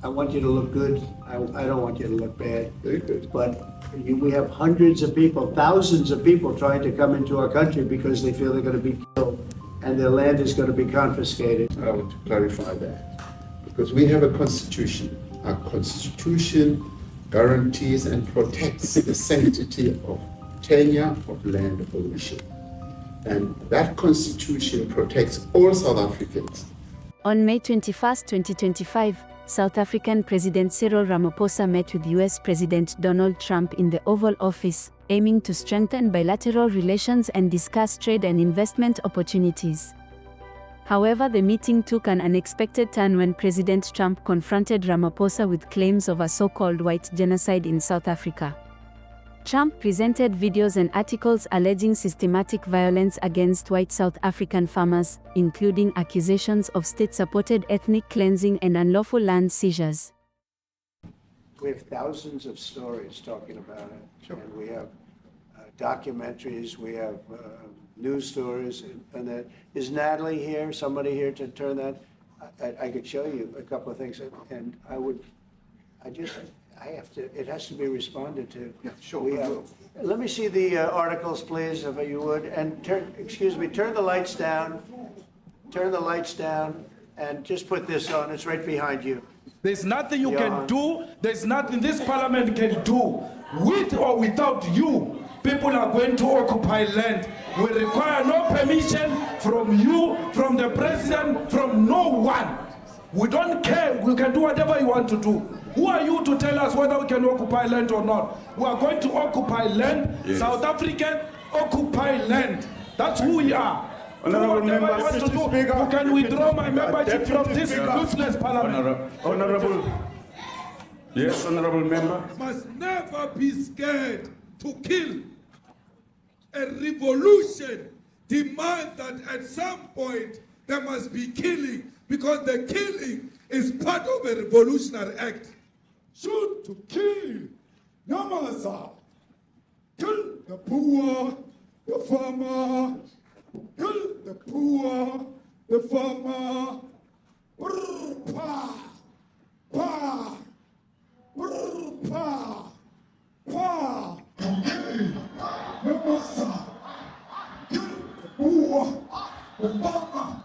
I want you to look good. I don't want you to look bad. Very good. But we have hundreds of people, thousands of people trying to come into our country because they feel they're going to be killed and their land is going to be confiscated. I want to clarify that because we have a constitution. Our constitution guarantees and protects the sanctity of tenure of land ownership. And that constitution protects all South Africans. On May 21, 2025, South African President Cyril Ramaphosa met with US President Donald Trump in the Oval Office, aiming to strengthen bilateral relations and discuss trade and investment opportunities. However, the meeting took an unexpected turn when President Trump confronted Ramaphosa with claims of a so-called white genocide in South Africa. Trump presented videos and articles alleging systematic violence against white South African farmers, including accusations of state-supported ethnic cleansing and unlawful land seizures. We have thousands of stories talking about it. Sure. And we have documentaries, we have news stories, and that. Is Natalie here, somebody here to turn that? I could show you a couple of things, and it has to be responded to. Yeah, sure. Let me see the articles, please, if you would, and turn the lights down, and just put this on, it's right behind you. There's nothing you can do, there's nothing this parliament can do. With or without you, people are going to occupy land. We require no permission from you, from the president, from no one. We don't care, we can do whatever you want to do. Who are you to tell us whether we can occupy land or not? We are going to occupy land. Yes. South African occupy land. That's who we are. Honorable member, you can withdraw my membership from this useless parliament. Honorable. Yes, honorable member. Must never be scared to kill. A revolution demands that at some point there must be killing, because the killing is part of a revolutionary act. Shoot to kill, Namasa. Kill the poor, the farmer. Kill the poor, the farmer. Brr, pa, pa, brr, pa, pa. Namasa. Kill the poor, the farmer.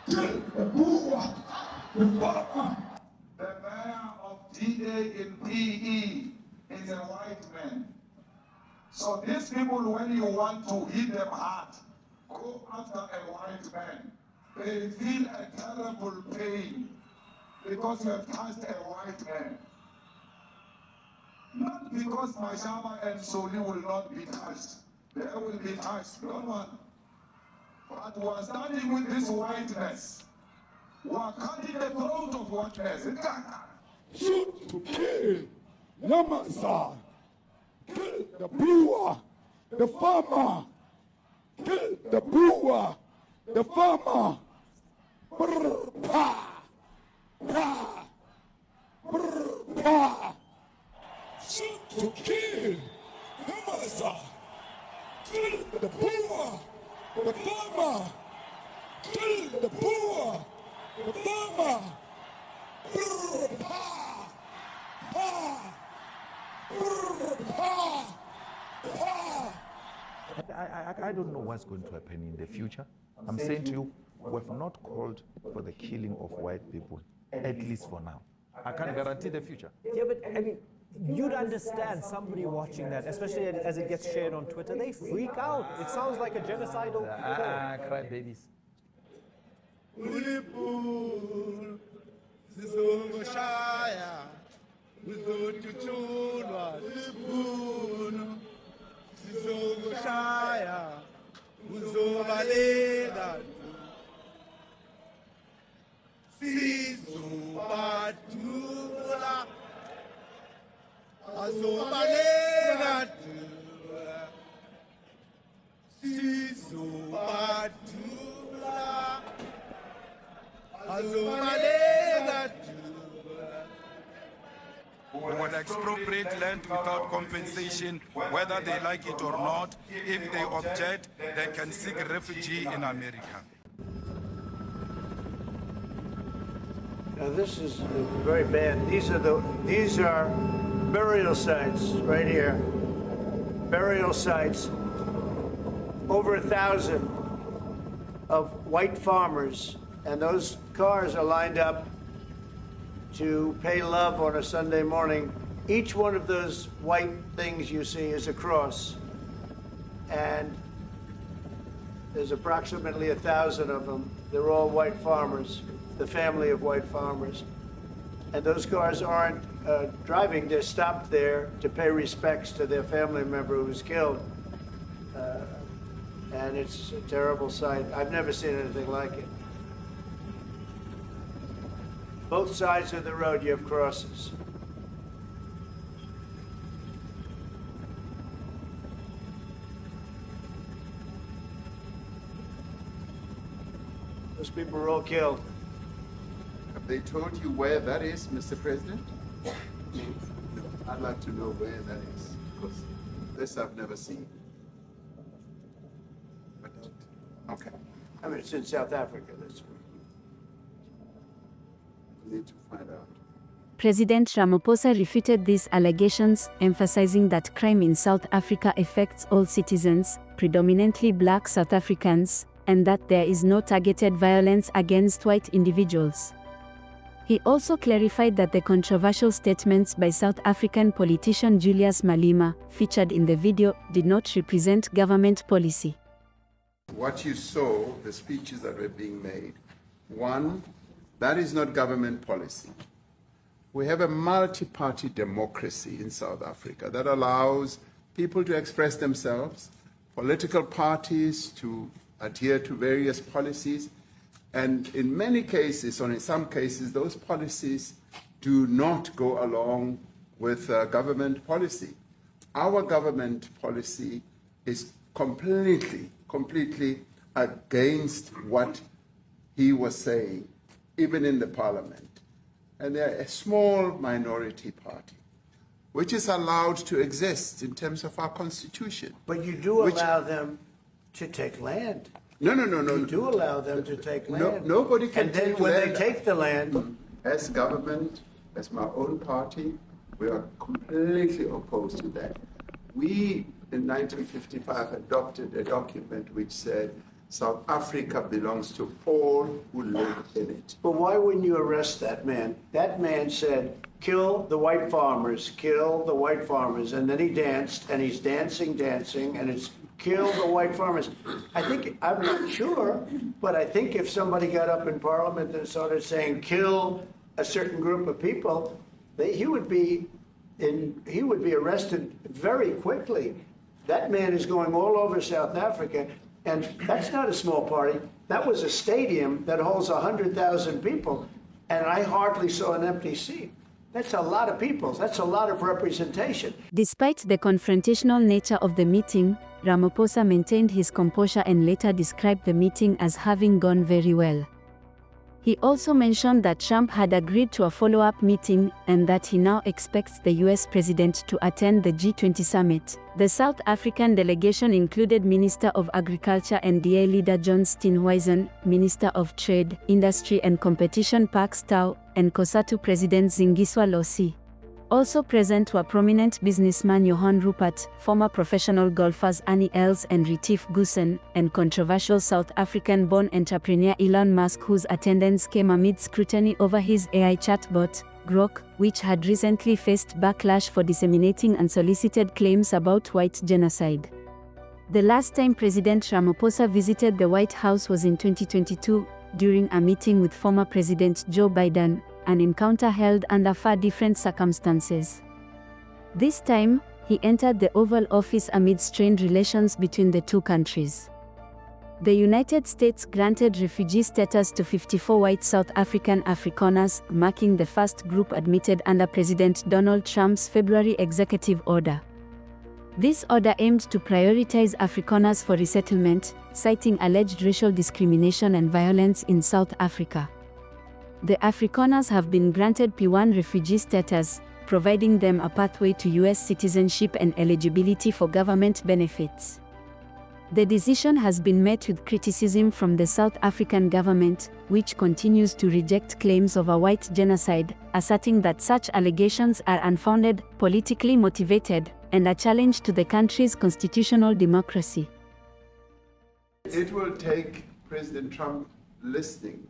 Kill the poor, the farmer. The mayor of D-Day in PE is a white man. So these people, when you want to hit them hard, go after a white man. They feel a terrible pain because you have touched a white man. Not because Mashaba and Soli will not be touched. They will be touched, don't worry. But we are starting with this whiteness. We are cutting the throat of whiteness. Shoot to kill, Namasa. Kill the poor, the farmer. Kill the poor, the farmer. Brr, pa, pa, brr, pa. Shoot to kill, Namasa. Kill the poor, the farmer. Kill the poor, the farmer. Brr, pa, pa. I don't know what's going to happen in the future. I'm saying to you, we have not called for the killing of white people, at least for now. I can't guarantee the future. Yeah, but I mean, you'd understand somebody watching that, especially as it gets shared on Twitter, they freak out. It sounds like a genocidal. Cry babies. We will expropriate land without compensation, whether they like it or not. If they object, they can seek refugee in America. This is very bad. These are burial sites right here. Burial sites. Over 1,000 of white farmers, and those cars are lined up to pay love on a Sunday morning. Each one of those white things you see is a cross, and there's approximately 1,000 of them. They're all white farmers, the family of white farmers. And those cars aren't driving, they're stopped there to pay respects to their family member who was killed. And it's a terrible sight. I've never seen anything like it. Both sides of the road, you have crosses. Those people were all killed. Have they told you where that is, Mr. President? No. I'd like to know where that is, because this I've never seen. But, okay. I mean, it's in South Africa. That's We need to find out. President Ramaphosa refuted these allegations, emphasizing that crime in South Africa affects all citizens, predominantly black South Africans, and that there is no targeted violence against white individuals. He also clarified that the controversial statements by South African politician Julius Malema, featured in the video, did not represent government policy. What you saw, the speeches that were being made, one, that is not government policy. We have a multi-party democracy in South Africa that allows people to express themselves, political parties to adhere to various policies, and in many cases, or in some cases, those policies do not go along with government policy. Our government policy is completely against what he was saying, even in the parliament. And they're a small minority party, which is allowed to exist in terms of our constitution. But you do allow them to take land. No. You do allow them to take land. Nobody can take land. And then when they take the land... As government, as my own party, we are completely opposed to that. We, in 1955, adopted a document which said South Africa belongs to all who live in it. But why wouldn't you arrest that man? That man said, kill the white farmers, kill the white farmers. And then he danced, and he's dancing, and it's kill the white farmers. I'm not sure, but I think if somebody got up in Parliament and started saying, kill a certain group of people, he would be arrested very quickly. That man is going all over South Africa. And that's not a small party. That was a stadium that holds 100,000 people, and I hardly saw an empty seat. That's a lot of people. That's a lot of representation. Despite the confrontational nature of the meeting, Ramaphosa maintained his composure and later described the meeting as having gone very well. He also mentioned that Trump had agreed to a follow-up meeting and that he now expects the US president to attend the G20 summit. The South African delegation included Minister of Agriculture and DA leader John Steenhuisen, Minister of Trade, Industry and Competition Park Stow, and COSATU President Zingiswa Losi. Also present were prominent businessman Johan Rupert, former professional golfers Annie Els and Retief Goosen, and controversial South African-born entrepreneur Elon Musk, whose attendance came amid scrutiny over his AI chatbot, Grok, which had recently faced backlash for disseminating unsolicited claims about white genocide. The last time President Ramaphosa visited the White House was in 2022, during a meeting with former President Joe Biden, an encounter held under far different circumstances. This time, he entered the Oval Office amid strained relations between the two countries. The United States granted refugee status to 54 white South African Afrikaners, marking the first group admitted under President Donald Trump's February executive order. This order aimed to prioritize Afrikaners for resettlement, citing alleged racial discrimination and violence in South Africa. The Afrikaners have been granted P1 refugee status, providing them a pathway to US citizenship and eligibility for government benefits. The decision has been met with criticism from the South African government, which continues to reject claims of a white genocide, asserting that such allegations are unfounded, politically motivated, and a challenge to the country's constitutional democracy. It will take President Trump listening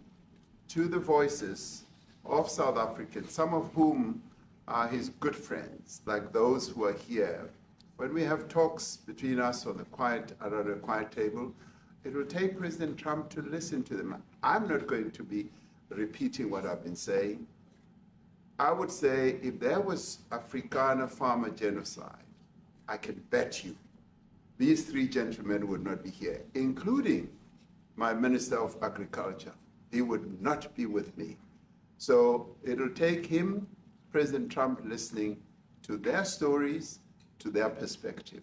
to the voices of South Africans, some of whom are his good friends, like those who are here. When we have talks between us on around a quiet table, it will take President Trump to listen to them. I'm not going to be repeating what I've been saying. I would say if there was Afrikaner farmer genocide, I can bet you these three gentlemen would not be here, including my Minister of Agriculture. He would not be with me. So it'll take him, President Trump, listening to their stories, to their perspective.